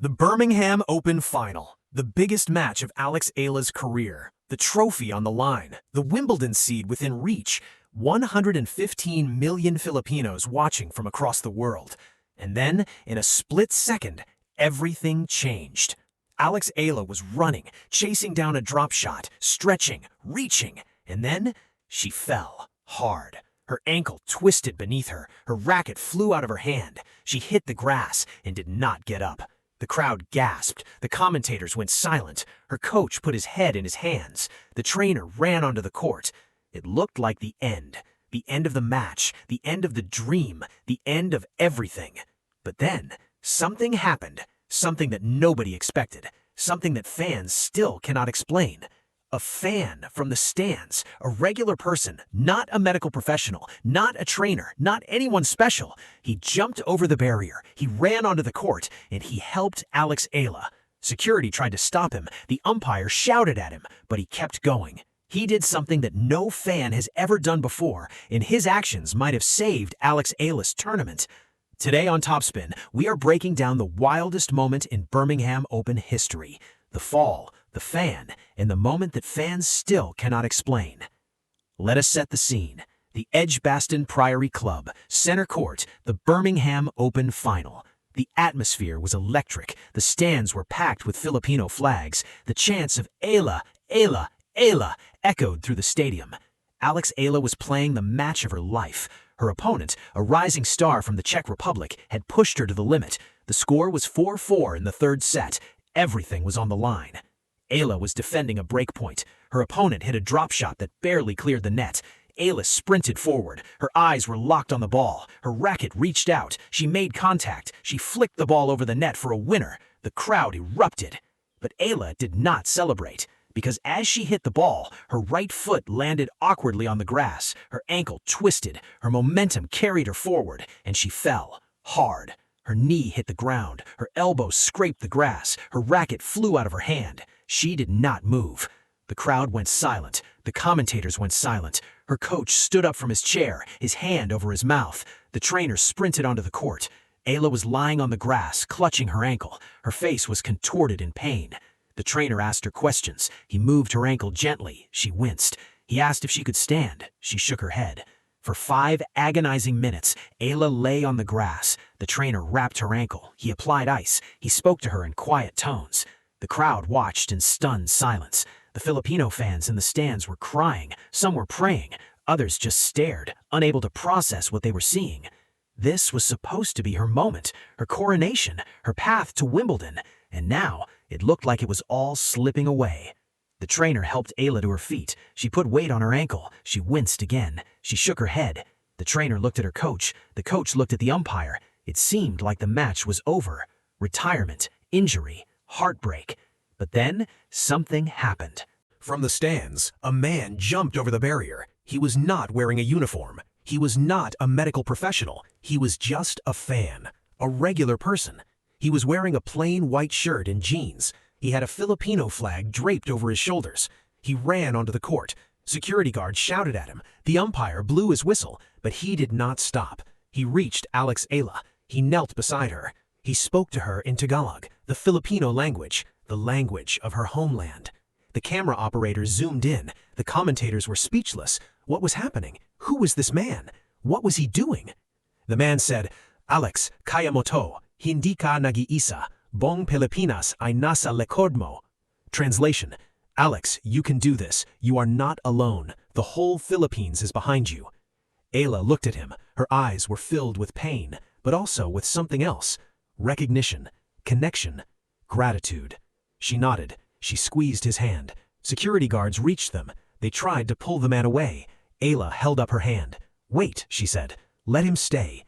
The Birmingham Open Final, the biggest match of Eala's career, the trophy on the line, the Wimbledon seed within reach, 115 million Filipinos watching from across the world. And then, in a split second, everything changed. Eala was running, chasing down a drop shot, stretching, reaching, and then she fell hard. Her ankle twisted beneath her, her racket flew out of her hand. She hit the grass and did not get up. The crowd gasped, the commentators went silent, her coach put his head in his hands, the trainer ran onto the court. It looked like the end of the match, the end of the dream, the end of everything. But then, something happened, something that nobody expected, something that fans still cannot explain. A fan from the stands, a regular person, not a medical professional, not a trainer, not anyone special. He jumped over the barrier, he ran onto the court, and he helped Eala. Security tried to stop him, the umpire shouted at him, but he kept going. He did something that no fan has ever done before, and his actions might have saved Eala's tournament. Today on TopSpin, we are breaking down the wildest moment in Birmingham Open history, the fall, the fan, and the moment that fans still cannot explain. Let us set the scene. The Edgbaston Priory Club, center court, the Birmingham Open Final. The atmosphere was electric. The stands were packed with Filipino flags. The chants of Eala, Eala, Eala echoed through the stadium. Eala was playing the match of her life. Her opponent, a rising star from the Czech Republic, had pushed her to the limit. The score was 4-4 in the third set. Everything was on the line. Eala was defending a break point. Her opponent hit a drop shot that barely cleared the net. Eala sprinted forward. Her eyes were locked on the ball. Her racket reached out. She made contact. She flicked the ball over the net for a winner. The crowd erupted. But Eala did not celebrate, because as she hit the ball, her right foot landed awkwardly on the grass. Her ankle twisted. Her momentum carried her forward, and she fell hard. Her knee hit the ground. Her elbow scraped the grass. Her racket flew out of her hand. She did not move. The crowd went silent. The commentators went silent. Her coach stood up from his chair, his hand over his mouth. The trainer sprinted onto the court. Eala was lying on the grass, clutching her ankle. Her face was contorted in pain. The trainer asked her questions. He moved her ankle gently. She winced. He asked if she could stand. She shook her head. For 5 agonizing minutes, Eala lay on the grass. The trainer wrapped her ankle. He applied ice. He spoke to her in quiet tones. The crowd watched in stunned silence. The Filipino fans in the stands were crying. Some were praying. Others just stared, unable to process what they were seeing. This was supposed to be her moment, her coronation, her path to Wimbledon, and now it looked like it was all slipping away. The trainer helped Eala to her feet. She put weight on her ankle. She winced again. She shook her head. The trainer looked at her coach. The coach looked at the umpire. It seemed like the match was over. Retirement, injury, heartbreak. But then something happened. From the stands, a man jumped over the barrier. He was not wearing a uniform. He was not a medical professional. He was just a fan, a regular person. He was wearing a plain white shirt and jeans. He had a Filipino flag draped over his shoulders. He ran onto the court. Security guards shouted at him. The umpire blew his whistle, but he did not stop. He reached Eala. He knelt beside her. He spoke to her in Tagalog, the Filipino language, the language of her homeland. The camera operator zoomed in. The commentators were speechless. What was happening? Who was this man? What was he doing? The man said, "Alex, kaya mo to. Hindi ka nag-iisa. Buong Pilipinas ay nasa likod mo." Translation: Alex, you can do this. You are not alone. The whole Philippines is behind you. Eala looked at him. Her eyes were filled with pain, but also with something else. Recognition, connection, gratitude. She nodded. She squeezed his hand. Security guards reached them. They tried to pull the man away. Eala held up her hand. "Wait," she said. "Let him stay."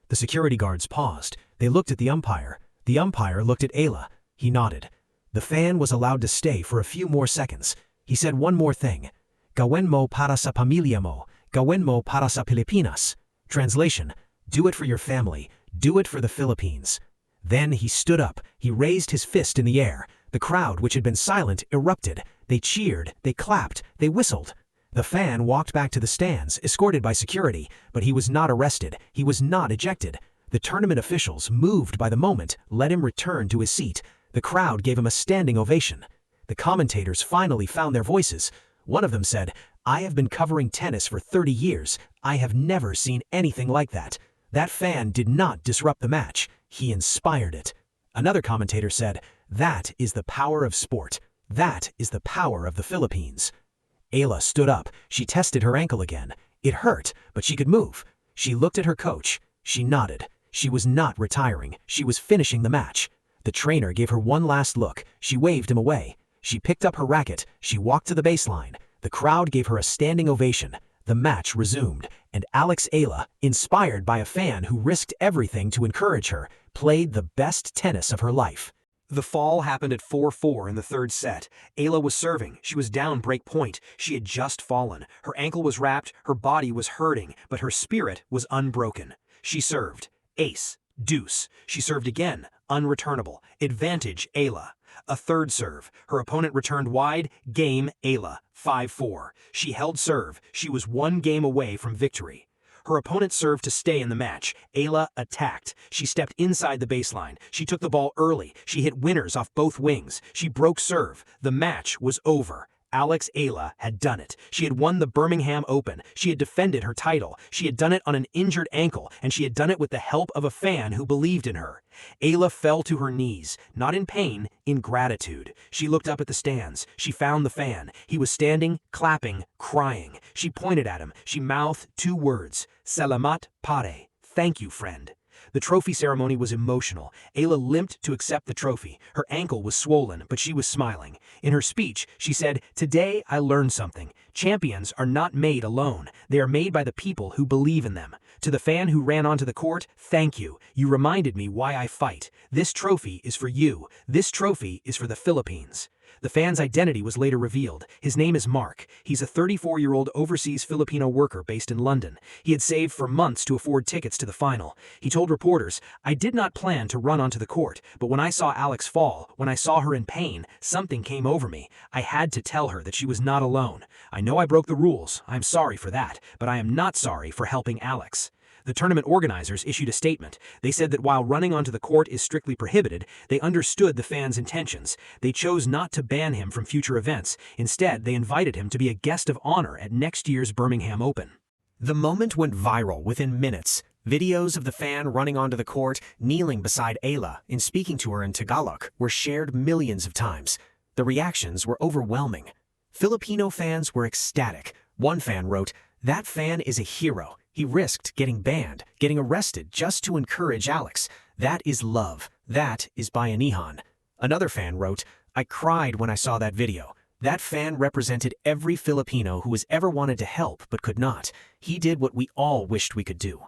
The security guards paused. They looked at the umpire. The umpire looked at Eala. He nodded. The fan was allowed to stay for a few more seconds. He said one more thing. "Gawin mo para sa pamilya mo. Gawin mo para sa Pilipinas." Translation: do it for your family. Do it for the Philippines. Then he stood up. He raised his fist in the air. The crowd, which had been silent, erupted. They cheered, they clapped, they whistled. The fan walked back to the stands, escorted by security, but he was not arrested. He was not ejected. The tournament officials, moved by the moment, let him return to his seat. The crowd gave him a standing ovation. The commentators finally found their voices. One of them said, "I have been covering tennis for 30 years. I have never seen anything like that." That fan did not disrupt the match. He inspired it. Another commentator said, "That is the power of sport. That is the power of the Philippines." Eala stood up. She tested her ankle again. It hurt, but she could move. She looked at her coach. She nodded. She was not retiring. She was finishing the match. The trainer gave her one last look. She waved him away. She picked up her racket. She walked to the baseline. The crowd gave her a standing ovation. The match resumed, and Alex Eala, inspired by a fan who risked everything to encourage her, played the best tennis of her life. The fall happened at 4-4 in the third set. Eala was serving. She was down break point. She had just fallen. Her ankle was wrapped, her body was hurting, but her spirit was unbroken. She served. Ace. Deuce. She served again. Unreturnable. Advantage Eala. A third serve. Her opponent returned wide. Game Eala. 5-4. She held serve. She was one game away from victory. Her opponent served to stay in the match. Eala attacked. She stepped inside the baseline. She took the ball early. She hit winners off both wings. She broke serve. The match was over. Alex Eala had done it. She had won the Birmingham Open. She had defended her title. She had done it on an injured ankle, and she had done it with the help of a fan who believed in her. Eala fell to her knees, not in pain, in gratitude. She looked up at the stands. She found the fan. He was standing, clapping, crying. She pointed at him. She mouthed two words, "Salamat pare." Thank you, friend. The trophy ceremony was emotional. Eala limped to accept the trophy. Her ankle was swollen, but she was smiling. In her speech, she said, "Today I learned something. Champions are not made alone. They are made by the people who believe in them." To the fan who ran onto the court, "Thank you. You reminded me why I fight. This trophy is for you. This trophy is for the Philippines." The fan's identity was later revealed. His name is Mark. He's a 34-year-old overseas Filipino worker based in London. He had saved for months to afford tickets to the final. He told reporters, "I did not plan to run onto the court, but when I saw Alex fall, when I saw her in pain, something came over me. I had to tell her that she was not alone. I know I broke the rules. I'm sorry for that, but I am not sorry for helping Alex." The tournament organizers issued a statement. They said that while running onto the court is strictly prohibited, they understood the fans' intentions. They chose not to ban him from future events. Instead, they invited him to be a guest of honor at next year's Birmingham Open. The moment went viral within minutes. Videos of the fan running onto the court, kneeling beside Eala, and speaking to her in Tagalog were shared millions of times. The reactions were overwhelming. Filipino fans were ecstatic. One fan wrote, "That fan is a hero. He risked getting banned, getting arrested just to encourage Alex. That is love. That is bayanihan." Another fan wrote, "I cried when I saw that video. That fan represented every Filipino who has ever wanted to help but could not. He did what we all wished we could do."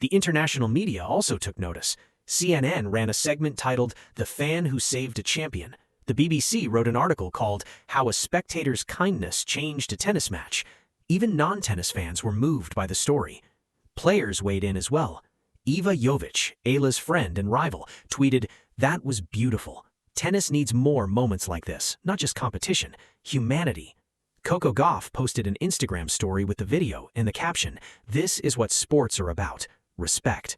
The international media also took notice. CNN ran a segment titled, "The Fan Who Saved a Champion." The BBC wrote an article called, "How a Spectator's Kindness Changed a Tennis Match." Even non-tennis fans were moved by the story. Players weighed in as well. Eva Jovic, Eala's friend and rival, tweeted, "That was beautiful. Tennis needs more moments like this, not just competition, humanity." Coco Gauff posted an Instagram story with the video and the caption, "This is what sports are about, respect."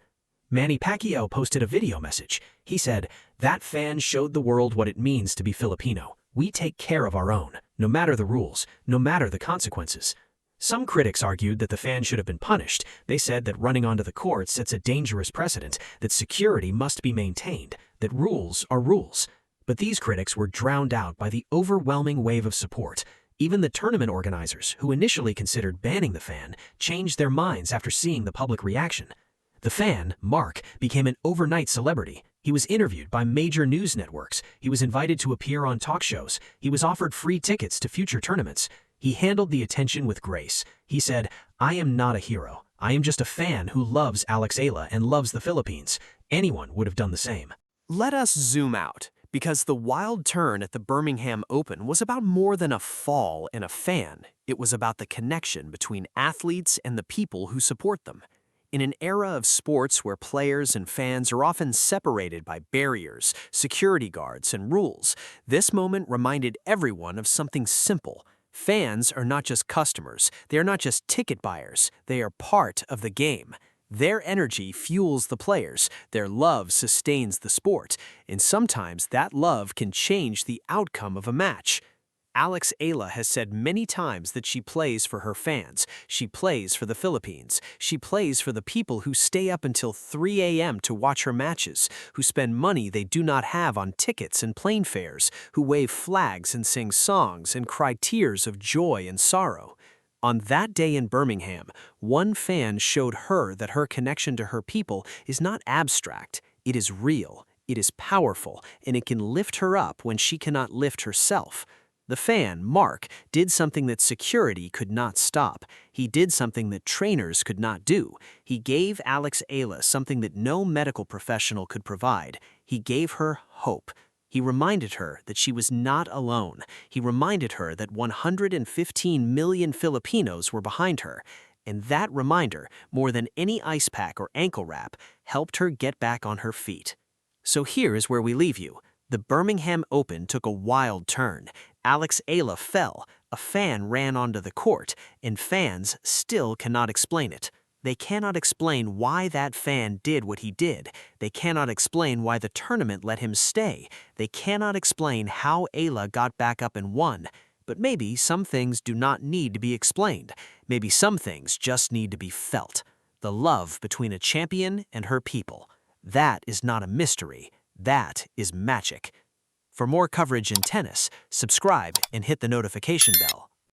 Manny Pacquiao posted a video message. He said, "That fan showed the world what it means to be Filipino. We take care of our own, no matter the rules, no matter the consequences." Some critics argued that the fan should have been punished. They said that running onto the court sets a dangerous precedent, that security must be maintained, that rules are rules. But these critics were drowned out by the overwhelming wave of support. Even the tournament organizers, who initially considered banning the fan, changed their minds after seeing the public reaction. The fan, Mark, became an overnight celebrity. He was interviewed by major news networks. He was invited to appear on talk shows. He was offered free tickets to future tournaments. He handled the attention with grace. He said, "I am not a hero. I am just a fan who loves Alex Eala and loves the Philippines. Anyone would have done the same." Let us zoom out, because the wild turn at the Birmingham Open was about more than a fall and a fan. It was about the connection between athletes and the people who support them. In an era of sports where players and fans are often separated by barriers, security guards, and rules, this moment reminded everyone of something simple. Fans are not just customers. They are not just ticket buyers. They are part of the game. Their energy fuels the players, their love sustains the sport, and sometimes that love can change the outcome of a match. Eala has said many times that she plays for her fans, she plays for the Philippines, she plays for the people who stay up until 3 a.m. to watch her matches, who spend money they do not have on tickets and plane fares, who wave flags and sing songs and cry tears of joy and sorrow. On that day in Birmingham, one fan showed her that her connection to her people is not abstract, it is real, it is powerful, and it can lift her up when she cannot lift herself. The fan, Mark, did something that security could not stop. He did something that trainers could not do. He gave Eala something that no medical professional could provide. He gave her hope. He reminded her that she was not alone. He reminded her that 115 million Filipinos were behind her. And that reminder, more than any ice pack or ankle wrap, helped her get back on her feet. So here is where we leave you. The Birmingham Open took a wild turn. Eala fell, a fan ran onto the court, and fans still cannot explain it. They cannot explain why that fan did what he did. They cannot explain why the tournament let him stay. They cannot explain how Eala got back up and won. But maybe some things do not need to be explained. Maybe some things just need to be felt. The love between a champion and her people. That is not a mystery. That is magic. For more coverage in tennis, subscribe and hit the notification bell.